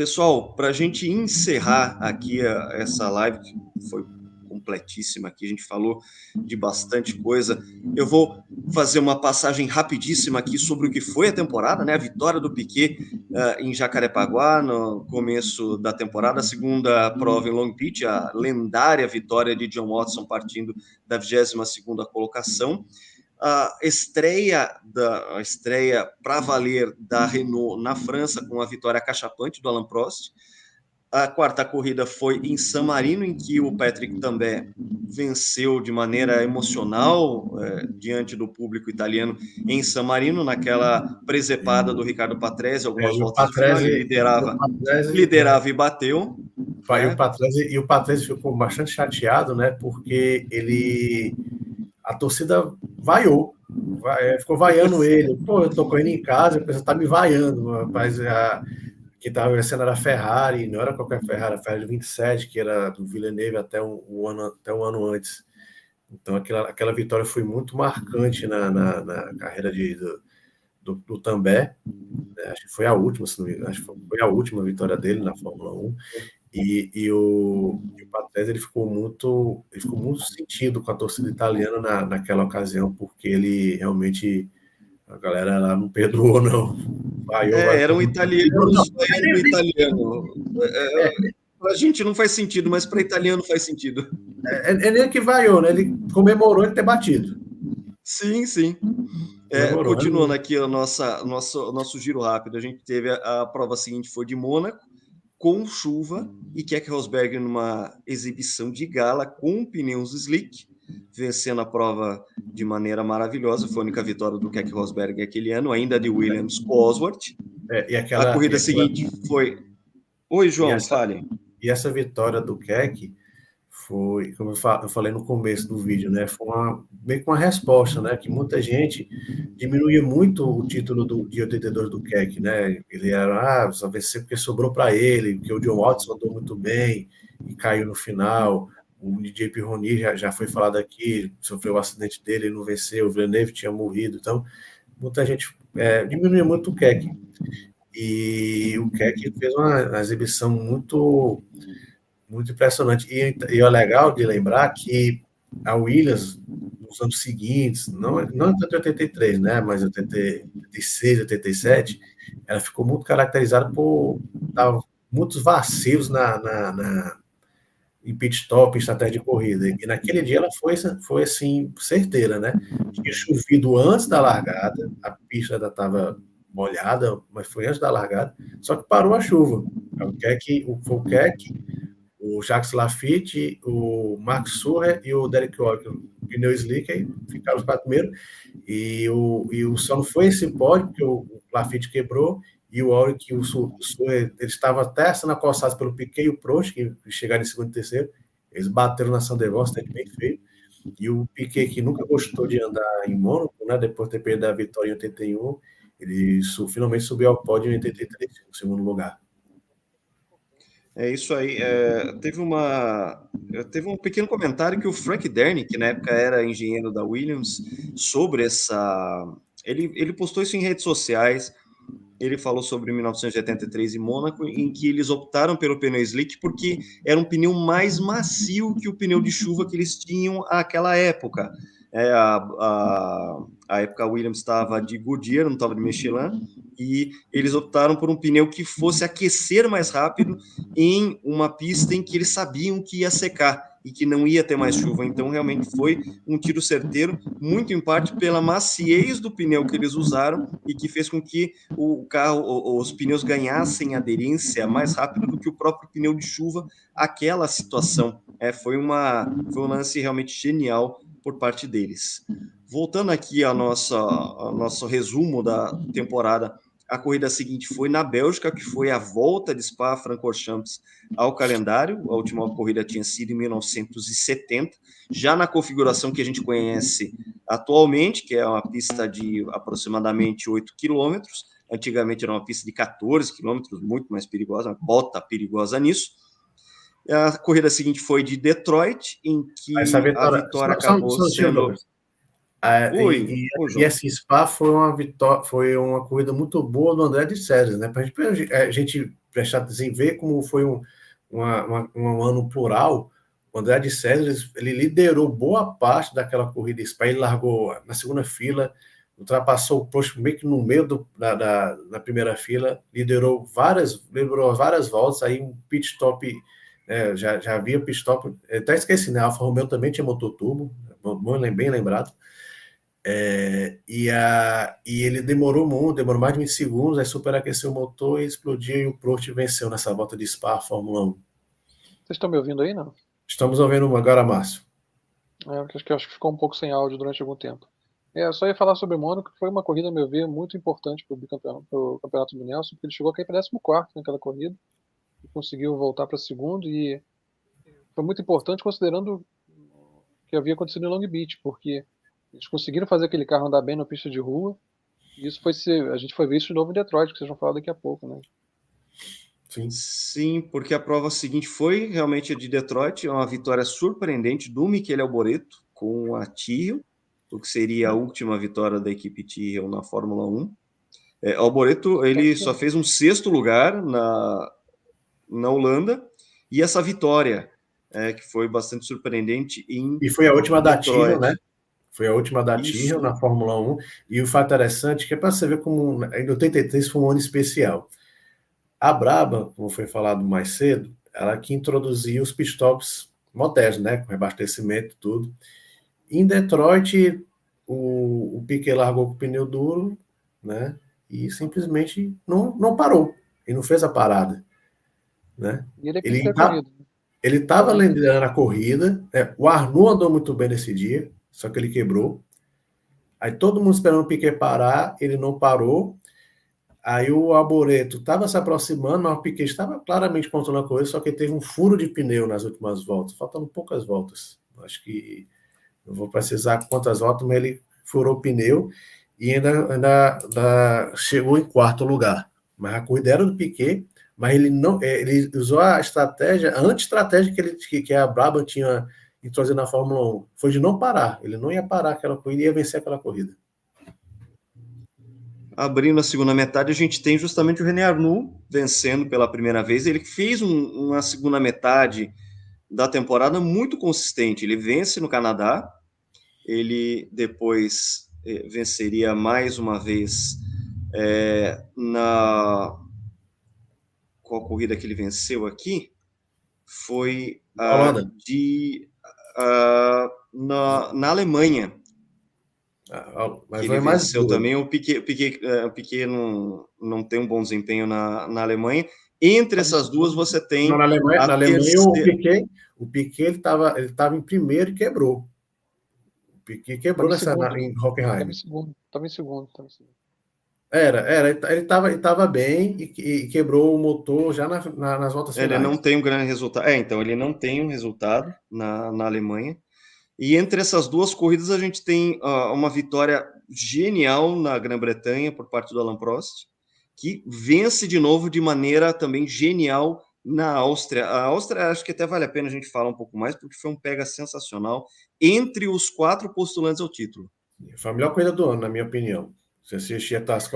Pessoal, para a gente encerrar aqui essa live, que foi completíssima aqui, a gente falou de bastante coisa. Eu vou fazer uma passagem rapidíssima aqui sobre o que foi a temporada, né? A vitória do Piquet em Jacarepaguá no começo da temporada, a segunda prova em Long Beach, a lendária vitória de John Watson partindo da 22ª colocação. A estreia para valer da Renault na França com a vitória cachapante do Alain Prost. A quarta corrida foi em San Marino, em que o Patrick também venceu de maneira emocional diante do público italiano em San Marino, naquela presepada do Ricardo Patrese, algumas voltas de final, ele liderava e bateu. E o Patrese ficou bastante chateado, né? Porque a torcida vaiou, ficou vaiando ele. Pô, eu tô correndo em casa, a pessoa tá me vaiando, rapaz. Que estava vencendo era a Ferrari, não era qualquer Ferrari, a Ferrari 27, que era do Villeneuve até um ano antes. Então aquela vitória foi muito marcante na carreira do Tambay. Acho que foi a última, acho que foi a última vitória dele na Fórmula 1. E o Patrese ele ficou muito sentido com a torcida italiana naquela ocasião, porque ele realmente, a galera lá não perdoou, não. Era um italiano saindo italiano. Para a gente não faz sentido, mas para italiano faz sentido. Ele que vaiou, né? Ele comemorou ele ter batido. Sim. Continuando aqui o nosso giro rápido, a gente teve a prova seguinte, foi de Mônaco, com chuva, e Keke Rosberg numa exibição de gala com pneus slick, vencendo a prova de maneira maravilhosa. Foi a única vitória do Keke Rosberg aquele ano, ainda de Williams Cosworth. A corrida seguinte foi... Oi, João, fale. E essa vitória do Keke foi, como eu falei no começo do vídeo, né? Foi meio que uma resposta, né? Que muita gente diminuía muito o título de 82 do Keke, né? Ele era, só venceu porque sobrou para ele, porque o John Watson andou muito bem e caiu no final. O DJ Pironi já foi falado aqui, sofreu o acidente dele, ele não venceu, o Villeneuve tinha morrido. Então, muita gente diminuía muito o Keke. E o Keke fez uma exibição muito impressionante. E é legal de lembrar que a Williams, nos anos seguintes, não tanto em 83, né, mas em 86, 87, ela ficou muito caracterizada por dar muitos vacilos em pit stop, em estratégia de corrida. E naquele dia ela foi assim, certeira, né? Tinha chovido antes da largada, a pista ainda estava molhada, mas foi antes da largada, só que parou a chuva. O Keke, o Jacques Laffite, o Mark Surer e o Derek Walker, pneu slick, aí ficaram os 4 primeiros, e só não foi esse pódio, porque o Laffite quebrou, e o Walker, o Surer, ele estava até sendo acossados pelo Piquet e o Prost, que chegaram em segundo e terceiro, eles bateram na Sandevos, bem feio, e o Piquet, que nunca gostou de andar em Mônaco, né, depois de ter perdido a vitória em 81, ele finalmente subiu ao pódio em 83, no segundo lugar. É isso aí. Teve um pequeno comentário que o Frank Dernie, que na época era engenheiro da Williams, sobre essa... Ele postou isso em redes sociais. Ele falou sobre 1983 em Mônaco, em que eles optaram pelo pneu slick porque era um pneu mais macio que o pneu de chuva que eles tinham naquela época. A época a Williams estava de Goodyear, não estava de Michelin, e eles optaram por um pneu que fosse aquecer mais rápido em uma pista em que eles sabiam que ia secar e que não ia ter mais chuva. Então, realmente foi um tiro certeiro, muito em parte pela maciez do pneu que eles usaram e que fez com que os pneus ganhassem aderência mais rápido do que o próprio pneu de chuva aquela situação. Foi um lance realmente genial por parte deles. Voltando aqui ao nosso resumo da temporada, a corrida seguinte foi na Bélgica, que foi a volta de Spa-Francorchamps ao calendário. A última corrida tinha sido em 1970, já na configuração que a gente conhece atualmente, que é uma pista de aproximadamente 8 quilômetros. Antigamente era uma pista de 14 quilômetros, muito mais perigosa, uma bota perigosa nisso. A corrida seguinte foi de Detroit, em que a vitória acabou sendo... E esse Spa foi uma corrida muito boa do André de César, né? A gente prestar atenção, ver como foi um ano plural. O André de César, ele liderou boa parte daquela corrida Spa, ele largou na segunda fila, ultrapassou o Prost meio que no meio da primeira fila, liderou várias voltas, aí um pit stop, já havia pit stop, até esqueci, né? A Alfa Romeo também tinha motor turbo, bem lembrado. E ele demorou mais de 20 segundos, aí superaqueceu o motor e explodiu, e o Prost venceu nessa volta de Spa, Fórmula 1. Vocês estão me ouvindo aí, não? Estamos ouvindo agora, Márcio. Acho que ficou um pouco sem áudio durante algum tempo. Só ia falar sobre o Mônaco, que foi uma corrida, a meu ver, muito importante para o campeonato do Nelson, porque ele chegou a cair para 14º naquela corrida, e conseguiu voltar para segundo, e foi muito importante considerando o que havia acontecido em Long Beach, porque eles conseguiram fazer aquele carro andar bem na pista de rua, e isso a gente foi ver isso de novo em Detroit, que vocês vão falar daqui a pouco, né? Sim, porque a prova seguinte foi realmente a de Detroit, uma vitória surpreendente do Michele Alboreto com a Tyrrell, o que seria a última vitória da equipe Tyrrell na Fórmula 1. Alboreto, ele só fez um 6º lugar na Holanda, e essa vitória, que foi bastante surpreendente E foi a última Detroit. da Tyrrell, né? Foi a última da Tyrrell na Fórmula 1, e o fato interessante é que é para você ver como em 83 foi um ano especial. A Brabham, como foi falado mais cedo, ela que introduzia os pitstops modernos, né, com abastecimento e tudo. Em Detroit, o Piquet largou com o pneu duro, né, e simplesmente não parou, e não fez a parada, né? E ele estava liderando a corrida, o Arnoux andou muito bem nesse dia, só que ele quebrou. Aí todo mundo esperando o Piquet parar, ele não parou. Aí o Alboreto estava se aproximando, mas o Piquet estava claramente controlando a corrida, só que teve um furo de pneu nas últimas voltas, faltando poucas voltas. Acho que não vou precisar quantas voltas, mas ele furou o pneu e ainda chegou em 4º lugar. Mas a corrida era do Piquet, mas ele usou a anti-estratégia que a Brabham tinha introduzido na Fórmula 1, foi de não parar. Ele não ia parar aquela corrida e ia vencer aquela corrida. Abrindo a segunda metade, a gente tem justamente o René Arnoux vencendo pela primeira vez. Ele fez uma segunda metade da temporada muito consistente. Ele vence no Canadá, ele depois venceria mais uma vez qual corrida que ele venceu aqui? Foi na Alemanha. Mas ele venceu também. O Piquet não tem um bom desempenho na Alemanha. Entre essas duas, você tem. Na Alemanha o Piquet ele estava em primeiro e quebrou. O Piquet quebrou em Hockenheim. Estava em segundo. Ele estava bem e quebrou o motor já nas voltas finais. Ele não tem um grande resultado. Então, ele não tem um resultado na Alemanha. E entre essas duas corridas, a gente tem uma vitória genial na Grã-Bretanha por parte do Alain Prost, que vence de novo de maneira também genial na Áustria. A Áustria, acho que até vale a pena a gente falar um pouco mais, porque foi um pega sensacional entre os 4 postulantes ao título. Foi a melhor corrida do ano, na minha opinião. Se assistir as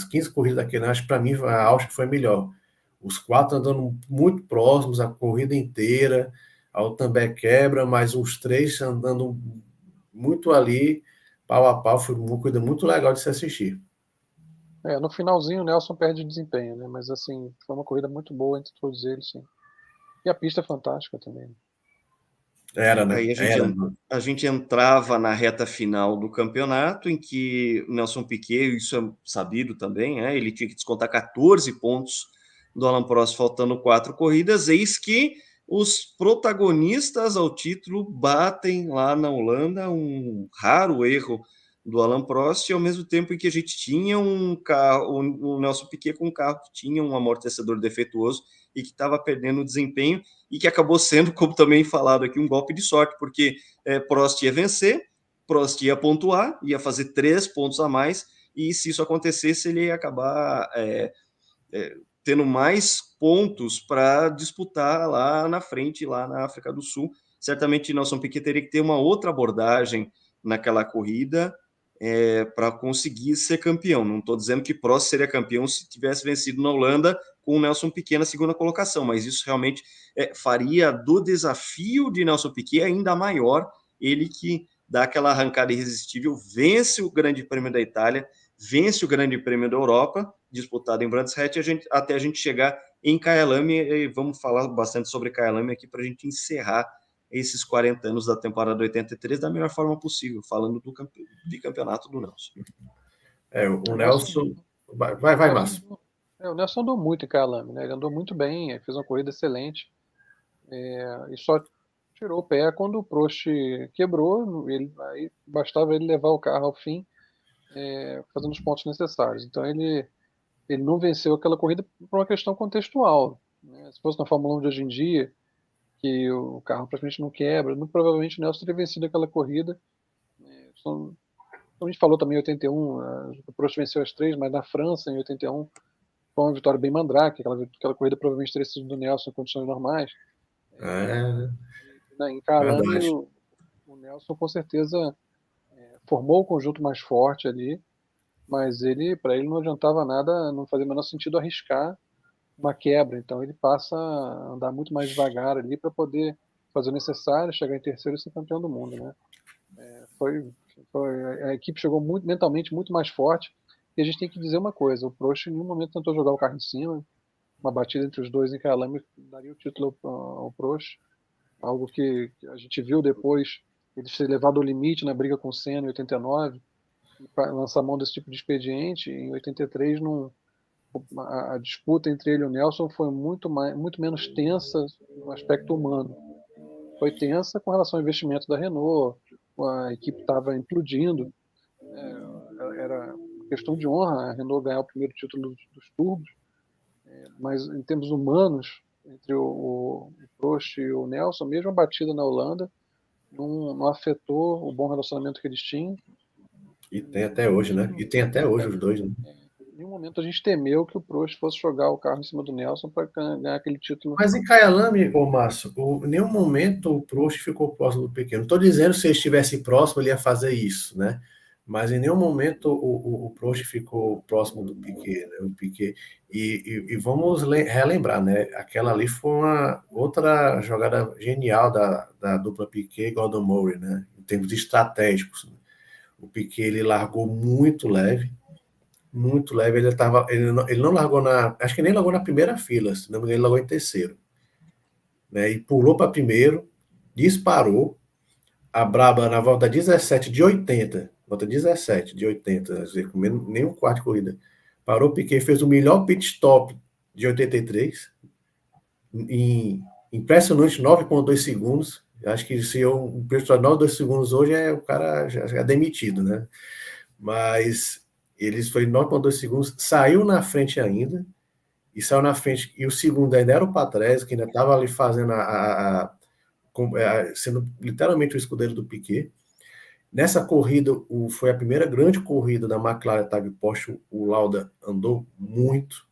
15 corridas daquele ano, acho que para mim a Áustria foi melhor. Os 4 andando muito próximos a corrida inteira, a Hülkenberg quebra, mas os 3 andando muito ali, pau a pau, foi uma coisa muito legal de se assistir. No finalzinho o Nelson perde desempenho, né? Mas assim, foi uma corrida muito boa entre todos eles, sim. E a pista é fantástica também. Era, né? Aí a gente entrava na reta final do campeonato, em que o Nelson Piquet, isso é sabido também, ele tinha que descontar 14 pontos do Alain Prost, faltando 4 corridas, eis que os protagonistas ao título batem lá na Holanda, um raro erro do Alain Prost, e ao mesmo tempo em que a gente tinha um carro, o Nelson Piquet com um carro que tinha um amortecedor defeituoso e que estava perdendo desempenho, e que acabou sendo, como também falado aqui, um golpe de sorte, porque Prost ia vencer, Prost ia pontuar, ia fazer 3 pontos a mais, e se isso acontecesse, ele ia acabar tendo mais pontos para disputar lá na frente, lá na África do Sul. Certamente Nelson Piquet teria que ter uma outra abordagem naquela corrida, para conseguir ser campeão. Não estou dizendo que Prost seria campeão se tivesse vencido na Holanda com o Nelson Piquet na segunda colocação, mas isso realmente faria do desafio de Nelson Piquet ainda maior, ele que dá aquela arrancada irresistível, vence o Grande Prêmio da Itália, vence o Grande Prêmio da Europa, disputado em Brands Hatch, até a gente chegar em Kyalami, e vamos falar bastante sobre Kyalami aqui para a gente encerrar esses 40 anos da temporada 83 da melhor forma possível, falando do bicampeonato do Nelson. O Nelson... Vai, Márcio. O Nelson andou muito em Kyalami, né? Ele andou muito bem, fez uma corrida excelente, e só tirou o pé quando o Prost quebrou, aí bastava ele levar o carro ao fim, fazendo os pontos necessários. Então ele não venceu aquela corrida por uma questão contextual, né? Se fosse na Fórmula 1 de hoje em dia, que o carro praticamente não quebra, muito provavelmente o Nelson teria vencido aquela corrida. Como a gente falou também em 81, o Prost venceu as 3, mas na França, em 81, foi uma vitória bem mandrake, aquela corrida provavelmente teria sido do Nelson em condições normais. Em Kyalami, o Nelson com certeza formou o conjunto mais forte ali, mas para ele não adiantava nada, não fazia o menor sentido arriscar uma quebra, então ele passa a andar muito mais devagar ali para poder fazer o necessário, chegar em terceiro e ser campeão do mundo, né? A equipe chegou mentalmente muito mais forte, e a gente tem que dizer uma coisa: o Prost em nenhum momento tentou jogar o carro em cima. Uma batida entre os dois em Kyalami daria o título ao Prost, algo que a gente viu depois ele ser levado ao limite na briga com o Senna em 89, para lançar mão desse tipo de expediente. Em 83 a disputa entre ele e o Nelson foi muito menos tensa no aspecto humano. Foi tensa com relação ao investimento da Renault, a equipe estava implodindo, era questão de honra a Renault ganhar o primeiro título dos turbos, mas em termos humanos, entre o Prost e o Nelson, mesmo a batida na Holanda não afetou o bom relacionamento que eles tinham. E tem até hoje, né? E tem até hoje os dois, né? Em nenhum momento a gente temeu que o Prost fosse jogar o carro em cima do Nelson para ganhar aquele título. Mas em Kyalami, Márcio, em nenhum momento o Prost ficou próximo do Piquet. Não estou dizendo que se ele estivesse próximo ele ia fazer isso, né? Mas em nenhum momento o Prost ficou próximo do Piquet, né? O Piquet. E vamos relembrar, né? Aquela ali foi uma outra jogada genial da dupla Piquet e Gordon Murray, né? Em termos estratégicos. O Piquet ele largou muito leve, ele não largou acho que nem largou na primeira fila, se não me engano, ele largou em terceiro, né? E pulou para primeiro, disparou. A Braba na volta 17 de 80, quer dizer, com nem um quarto de corrida, parou o Piquet, fez o melhor pit stop de 83, em impressionante 9,2 segundos. Acho que se um pit stop de 9,2 segundos hoje, o cara já é demitido, né? Mas eles foi 9,2 segundos, saiu na frente ainda, e o segundo ainda era o Patrese, que ainda estava ali fazendo sendo literalmente o escudeiro do Piquet. Nessa corrida, foi a primeira grande corrida da McLaren Tag Porsche. O Lauda andou muito,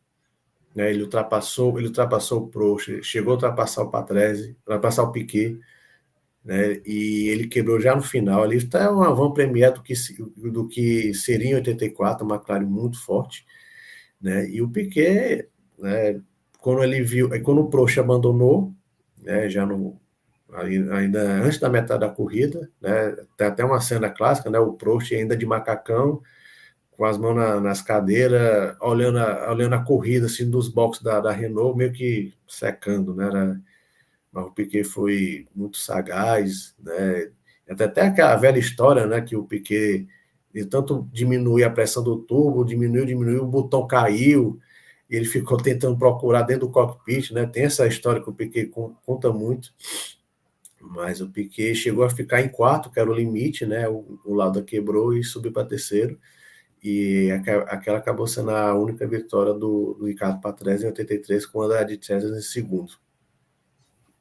né? Ele ultrapassou o Prost, chegou a ultrapassar o Patrese, ultrapassar o Piquet, né? E ele quebrou já no final. Ali está uma van premiere do que seria em 84, uma McLaren muito forte, né? E o Piquet, né, quando o Prost abandonou, né, já no ainda antes da metade da corrida, né? Tem até uma cena clássica, né? O Prost ainda de macacão, com as mãos nas cadeiras, olhando a corrida assim dos boxes da Renault, meio que secando, né? Mas o Piquet foi muito sagaz, né? Até aquela velha história, né? Que o Piquet, de tanto diminuir a pressão do turbo, diminuiu, o botão caiu, e ele ficou tentando procurar dentro do cockpit, né? Tem essa história que o Piquet conta muito. Mas o Piquet chegou a ficar em quarto, que era o limite, né? O Lauda quebrou e subiu para terceiro. E aquela acabou sendo a única vitória do Ricardo Patrese em 83, com a de César em segundo.